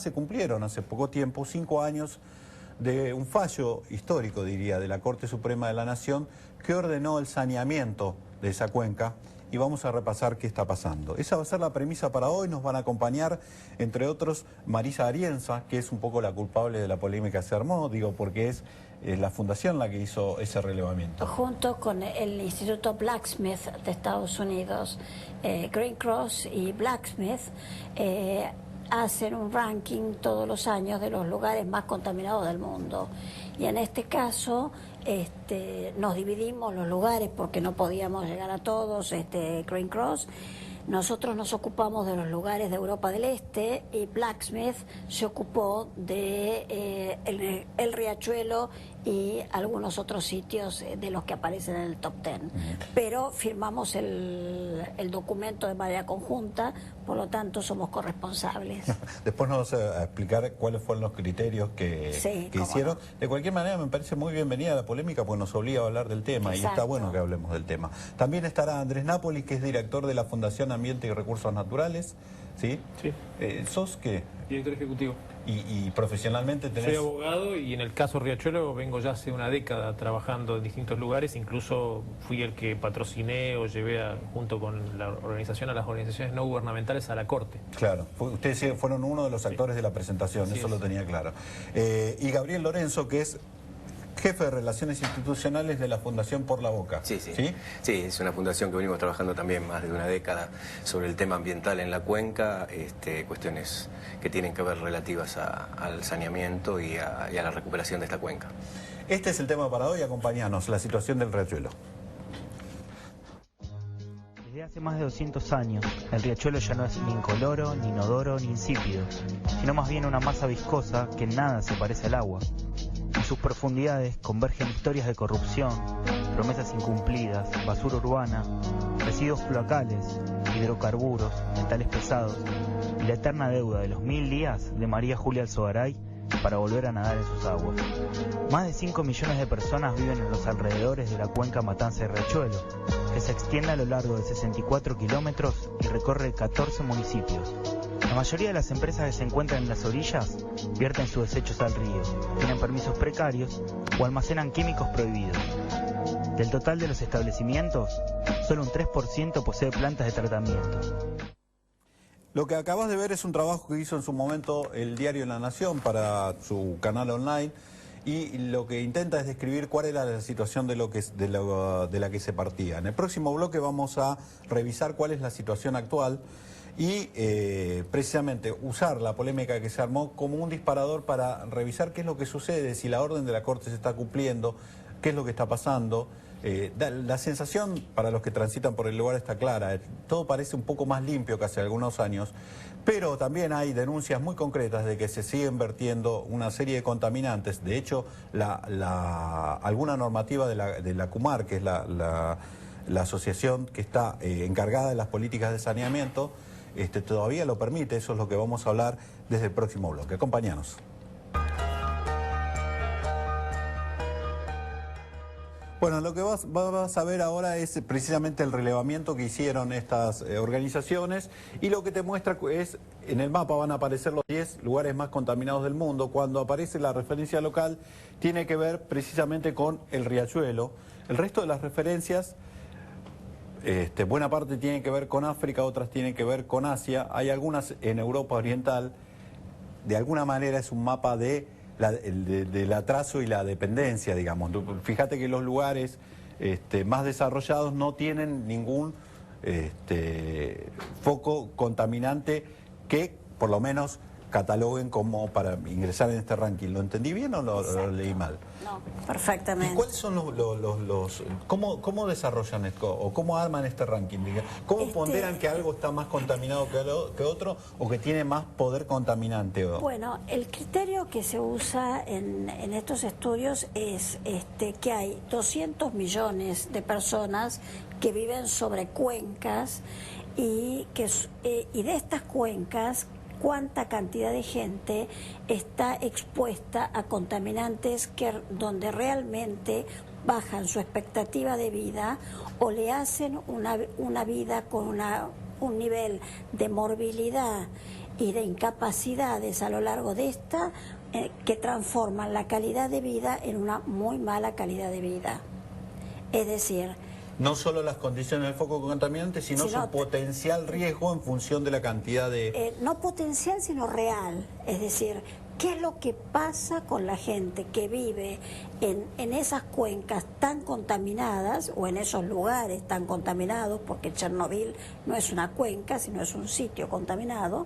Se cumplieron hace poco tiempo 5 años de un fallo histórico, diría, de la Corte Suprema de la Nación que ordenó el saneamiento de esa cuenca y vamos a repasar qué está pasando. Esa va a ser la premisa para hoy. Nos van a acompañar, entre otros, Marisa Arienza, que es un poco la culpable de la polémica que se armó, digo, porque es la fundación la que hizo ese relevamiento. Junto con el Instituto Blacksmith de Estados Unidos, Green Cross y Blacksmith, hacen un ranking todos los años de los lugares más contaminados del mundo. Y en este caso nos dividimos los lugares porque no podíamos llegar a todos, Green Cross. Nosotros nos ocupamos de los lugares de Europa del Este y Blacksmith se ocupó de el Riachuelo y algunos otros sitios de los que aparecen en el top 10. Pero firmamos el documento de manera conjunta, por lo tanto somos corresponsables. Después nos vas a explicar cuáles fueron los criterios que hicieron. No. De cualquier manera me parece muy bienvenida la polémica porque nos obliga a hablar del tema. Exacto. Y está bueno que hablemos del tema. También estará Andrés Nápoles, que es director de la Fundación Ambiente y Recursos Naturales. ¿Sí? Sí. ¿Sos qué? Director ejecutivo. ¿Y profesionalmente tenés...? Soy abogado y en el caso Riachuelo vengo ya hace una década trabajando en distintos lugares. Incluso fui el que patrociné o llevé junto con la organización a las organizaciones no gubernamentales a la Corte. Claro, ustedes fueron uno de los actores de la presentación, sí, eso lo tenía claro. Y Gabriel Lorenzo, que es jefe de Relaciones Institucionales de la Fundación Por la Boca. Sí, es una fundación que venimos trabajando también más de una década sobre el tema ambiental en la cuenca, cuestiones que tienen que ver relativas al saneamiento y a la recuperación de esta cuenca. Este es el tema para hoy, acompáñanos, la situación del Riachuelo. Desde hace más de 200 años, el riachuelo ya no es ni incoloro, ni inodoro, ni insípido, sino más bien una masa viscosa que en nada se parece al agua. En sus profundidades convergen historias de corrupción, promesas incumplidas, basura urbana, residuos cloacales, hidrocarburos, metales pesados y la eterna deuda de los 1000 días de María Julia Alzogaray para volver a nadar en sus aguas. Más de 5 millones de personas viven en los alrededores de la cuenca Matanza y Riachuelo, que se extiende a lo largo de 64 kilómetros y recorre 14 municipios. La mayoría de las empresas que se encuentran en las orillas vierten sus desechos al río, tienen permisos precarios o almacenan químicos prohibidos. Del total de los establecimientos, solo un 3% posee plantas de tratamiento. Lo que acabas de ver es un trabajo que hizo en su momento el diario La Nación para su canal online y lo que intenta es describir cuál era la situación de la que se partía. En el próximo bloque vamos a revisar cuál es la situación actual y precisamente usar la polémica que se armó como un disparador para revisar qué es lo que sucede, si la orden de la Corte se está cumpliendo, qué es lo que está pasando. La sensación para los que transitan por el lugar está clara, todo parece un poco más limpio que hace algunos años, pero también hay denuncias muy concretas de que se siguen vertiendo una serie de contaminantes. De hecho, alguna normativa de la CUMAR, que es la asociación que está encargada de las políticas de saneamiento, todavía lo permite. Eso es lo que vamos a hablar desde el próximo bloque. Acompáñanos. Bueno, lo que vas a ver ahora es precisamente el relevamiento que hicieron estas organizaciones y lo que te muestra es, en el mapa van a aparecer los 10 lugares más contaminados del mundo. Cuando aparece la referencia local tiene que ver precisamente con el Riachuelo. El resto de las referencias, buena parte tienen que ver con África, otras tienen que ver con Asia, hay algunas en Europa Oriental. De alguna manera es un mapa del atraso y la dependencia, digamos. Fíjate que los lugares más desarrollados no tienen ningún foco contaminante que por lo menos cataloguen como para ingresar en este ranking. ¿Lo entendí bien o lo leí mal? No, perfectamente. ¿Y cuáles son cómo desarrollan esto o cómo arman este ranking? ¿Cómo ponderan que algo está más contaminado que otro o que tiene más poder contaminante? Bueno, el criterio que se usa en estos estudios es que hay 200 millones de personas que viven sobre cuencas y de estas cuencas, cuánta cantidad de gente está expuesta a contaminantes donde realmente bajan su expectativa de vida o le hacen una vida con un nivel de morbilidad y de incapacidades a lo largo de esta que transforman la calidad de vida en una muy mala calidad de vida. Es decir, no solo las condiciones del foco contaminante, sino su potencial riesgo en función de la cantidad de... no potencial, sino real. Es decir, ¿qué es lo que pasa con la gente que vive en esas cuencas tan contaminadas o en esos lugares tan contaminados, porque Chernobyl no es una cuenca, sino es un sitio contaminado,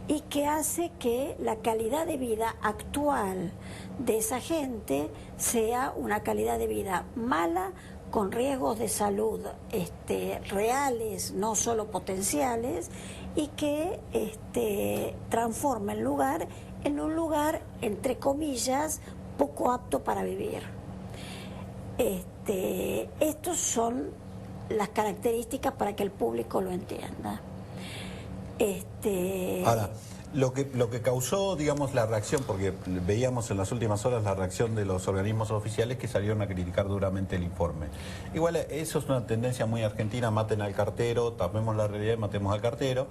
y que hace que la calidad de vida actual de esa gente sea una calidad de vida mala, con riesgos de salud reales, no solo potenciales, y que transforma el lugar en un lugar, entre comillas, poco apto para vivir. Estos son las características para que el público lo entienda. Ahora, lo que causó, digamos, la reacción, porque veíamos en las últimas horas la reacción de los organismos oficiales que salieron a criticar duramente el informe. Igual eso es una tendencia muy argentina: maten al cartero, tapemos la realidad y matemos al cartero.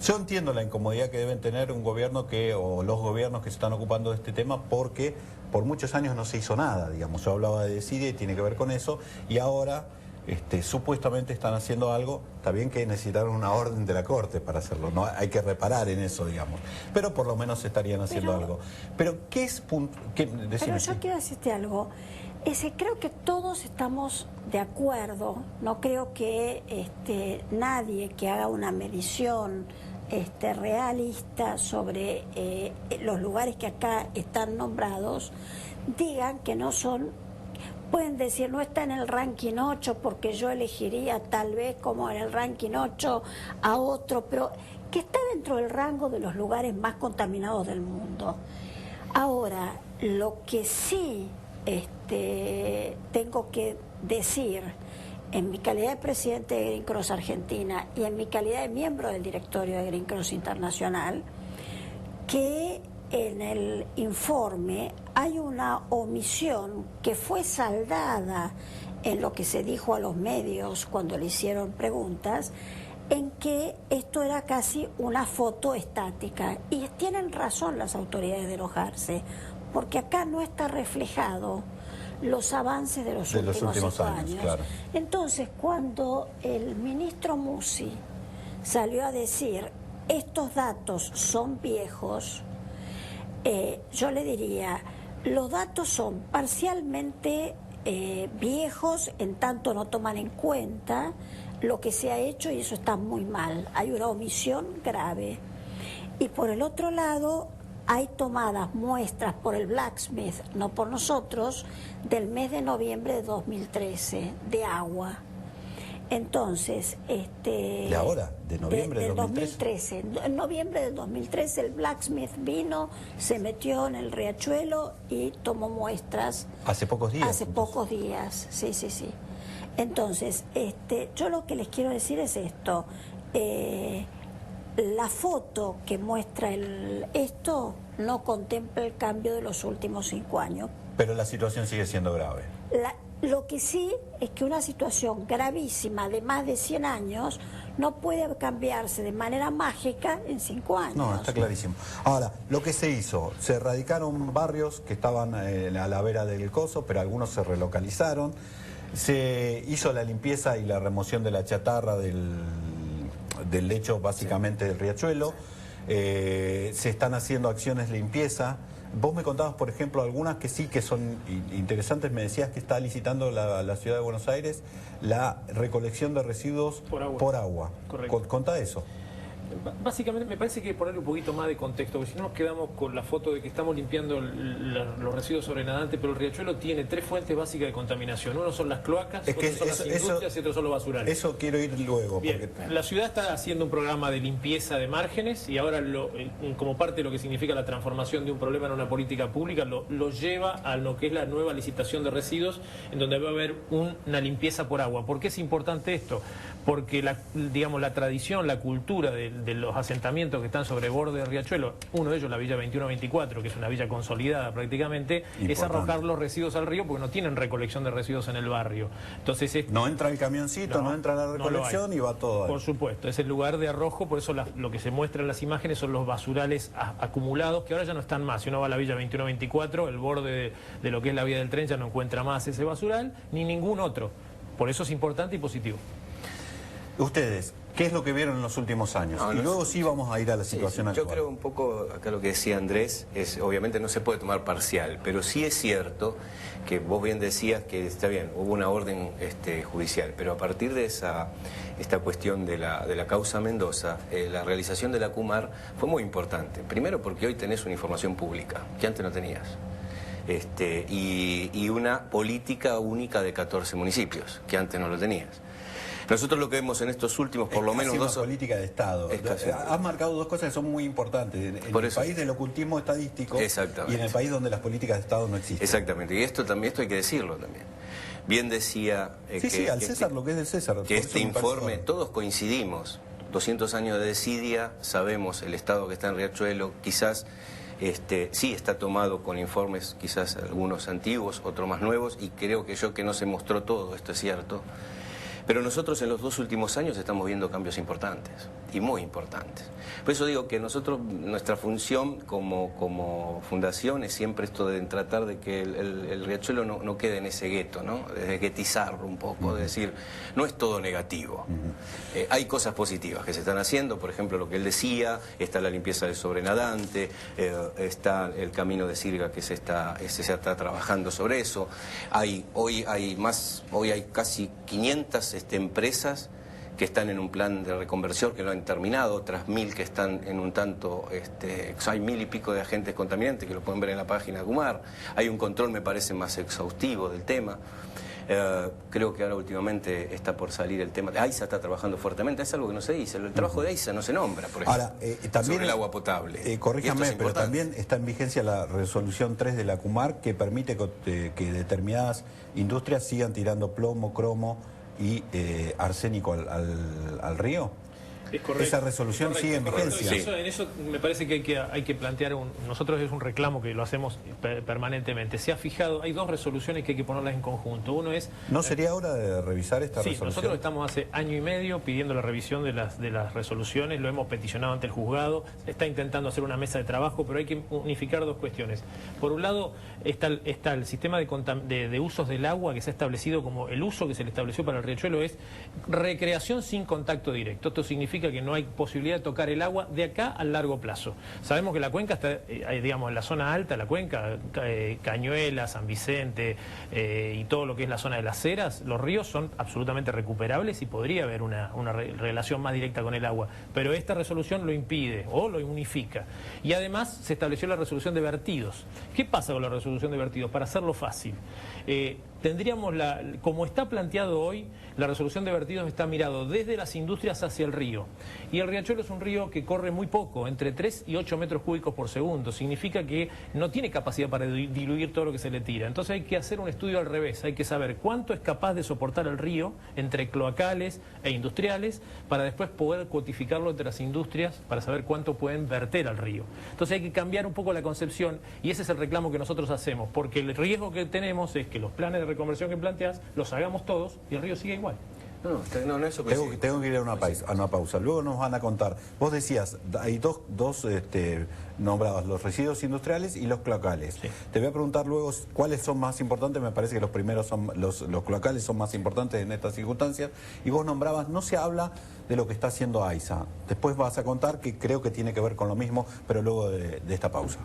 Yo entiendo la incomodidad que deben tener un gobierno o los gobiernos que se están ocupando de este tema, porque por muchos años no se hizo nada, digamos. Yo hablaba de Desidia y tiene que ver con eso, y ahora... supuestamente están haciendo algo. Está bien que necesitaron una orden de la Corte para hacerlo, no hay que reparar en eso, digamos, pero por lo menos estarían haciendo algo. Pero ¿qué es pero yo quiero decirte algo. Creo que todos estamos de acuerdo. No creo que nadie que haga una medición realista sobre los lugares que acá están nombrados digan que no son. Pueden decir, no está en el ranking 8 porque yo elegiría tal vez como en el ranking 8 a otro, pero que está dentro del rango de los lugares más contaminados del mundo. Ahora, lo que sí tengo que decir, en mi calidad de presidente de Green Cross Argentina y en mi calidad de miembro del directorio de Green Cross Internacional, que en el informe hay una omisión que fue saldada en lo que se dijo a los medios cuando le hicieron preguntas, en que esto era casi una foto estática. Y tienen razón las autoridades de enojarse, porque acá no está reflejado los avances de los últimos años. Claro. Entonces, cuando el ministro Mussi salió a decir, estos datos son viejos, yo le diría, los datos son parcialmente viejos, en tanto no toman en cuenta lo que se ha hecho, y eso está muy mal. Hay una omisión grave. Y por el otro lado, hay tomadas muestras por el Blacksmith, no por nosotros, del mes de noviembre de 2013, de agua. Entonces, ¿de ahora? ¿De noviembre de 2013? En noviembre del 2013 el Blacksmith vino, se metió en el riachuelo y tomó muestras. ¿Hace pocos días? Hace pocos días, sí. Entonces, yo lo que les quiero decir es esto. La foto que muestra esto no contempla el cambio de los últimos 5 años. Pero la situación sigue siendo grave. Lo que sí es que una situación gravísima de más de 100 años no puede cambiarse de manera mágica en 5 años. No, está clarísimo. Ahora, lo que se hizo, se erradicaron barrios que estaban a la vera del coso, pero algunos se relocalizaron. Se hizo la limpieza y la remoción de la chatarra del lecho, básicamente, del riachuelo. Se están haciendo acciones de limpieza. Vos me contabas, por ejemplo, algunas que sí que son interesantes. Me decías que está licitando la Ciudad de Buenos Aires la recolección de residuos por agua. Correcto. Contá eso. Básicamente me parece que hay que ponerle un poquito más de contexto, porque si no nos quedamos con la foto de que estamos limpiando los residuos sobrenadantes, pero el riachuelo tiene 3 fuentes básicas de contaminación. Uno son las cloacas, otro son las industrias y otro son los basurales. Eso quiero ir luego. Bien, la ciudad está haciendo un programa de limpieza de márgenes y ahora como parte de lo que significa la transformación de un problema en una política pública, lo lleva a lo que es la nueva licitación de residuos, en donde va a haber una limpieza por agua. ¿Por qué es importante esto? porque digamos, la tradición, la cultura de los asentamientos que están sobre el borde del riachuelo, uno de ellos la Villa 21-24, que es una villa consolidada prácticamente, Importante. es arrojar los residuos al río porque no tienen recolección de residuos en el barrio. Entonces no entra el camioncito, no entra la recolección y va todo ahí. Por supuesto, es el lugar de arrojo, por eso lo que se muestra en las imágenes son los basurales acumulados, que ahora ya no están más. Si uno va a la Villa 21-24, el borde de lo que es la vía del tren ya no encuentra más ese basural, ni ningún otro. Por eso es importante y positivo. Ustedes, ¿qué es lo que vieron en los últimos años? Y luego sí vamos a ir a la situación actual. Yo creo un poco, acá lo que decía Andrés, es obviamente no se puede tomar parcial, pero sí es cierto que vos bien decías que está bien, hubo una orden judicial, pero a partir de esta cuestión de la causa Mendoza, la realización de la CUMAR fue muy importante. Primero porque hoy tenés una información pública, que antes no tenías. Y una política única de 14 municipios, que antes no lo tenías. Nosotros lo que vemos en estos últimos, por lo menos dos... política de Estado. Has marcado dos cosas que son muy importantes. En el país del ocultismo estadístico y en el país donde las políticas de Estado no existen. Exactamente, y esto hay que decirlo también. Bien decía... al César, lo que es del César. Que este informe, todos coincidimos, 200 años de desidia, sabemos el estado que está en Riachuelo, quizás... sí está tomado con informes quizás algunos antiguos, otros más nuevos, y creo que no se mostró todo, esto es cierto. Pero nosotros en los 2 últimos años estamos viendo cambios importantes, y muy importantes. Por eso digo que nosotros, nuestra función como fundación es siempre esto de tratar de que el riachuelo no quede en ese gueto, ¿no? De guetizarlo un poco, de decir, no es todo negativo. Hay cosas positivas que se están haciendo, por ejemplo, lo que él decía, está la limpieza del sobrenadante, está el camino de Sirga que se está trabajando sobre eso. Hoy hay casi 500 empresas que están en un plan de reconversión que lo han terminado, otras 1000 que están en un tanto, hay 1000 y pico de agentes contaminantes que lo pueden ver en la página de CUMAR. Hay un control, me parece, más exhaustivo del tema. Creo que ahora últimamente está por salir el tema. AISA está trabajando fuertemente, es algo que no se dice. El trabajo de AISA no se nombra, por ejemplo, ahora, también, sobre el agua potable. Corríjame, pero también está en vigencia la resolución 3 de la CUMAR que permite que determinadas industrias sigan tirando plomo, cromo y arsénico al río. Es correcto. Esa resolución sigue en vigencia. Sí. En eso me parece que hay que plantear nosotros es un reclamo que lo hacemos permanentemente. Se ha fijado, hay 2 resoluciones que hay que ponerlas en conjunto. Uno es... ¿No sería hora de revisar esta resolución? Sí, nosotros estamos hace año y medio pidiendo la revisión de las resoluciones, lo hemos peticionado ante el juzgado, se está intentando hacer una mesa de trabajo, pero hay que unificar 2 cuestiones. Por un lado está el sistema de usos del agua que se ha establecido como el uso que se le estableció para el riachuelo es recreación sin contacto directo. Esto significa que no hay posibilidad de tocar el agua de acá al largo plazo. Sabemos que la cuenca está, digamos, en la zona alta, la cuenca, Cañuelas, San Vicente y todo lo que es la zona de las Heras, los ríos son absolutamente recuperables y podría haber una relación más directa con el agua. Pero esta resolución lo impide o lo unifica. Y además se estableció la resolución de vertidos. ¿Qué pasa con la resolución de vertidos? Para hacerlo fácil. Tendríamos como está planteado hoy, la resolución de vertidos está mirado desde las industrias hacia el río. Y el riachuelo es un río que corre muy poco, entre 3 y 8 metros cúbicos por segundo. Significa que no tiene capacidad para diluir todo lo que se le tira. Entonces hay que hacer un estudio al revés. Hay que saber cuánto es capaz de soportar el río entre cloacales e industriales para después poder cuantificarlo entre las industrias para saber cuánto pueden verter al río. Entonces hay que cambiar un poco la concepción y ese es el reclamo que nosotros hacemos. Porque el riesgo que tenemos es que los planes de reconversión que planteas los hagamos todos y el río sigue igual. No, eso tengo que ir a una pausa. Luego nos van a contar. Vos decías, hay dos nombrados, los residuos industriales y los cloacales. Sí. Te voy a preguntar luego cuáles son más importantes. Me parece que los primeros son los cloacales son más importantes en estas circunstancias. Y vos nombrabas, no se habla de lo que está haciendo AISA. Después vas a contar que creo que tiene que ver con lo mismo, pero luego de esta pausa.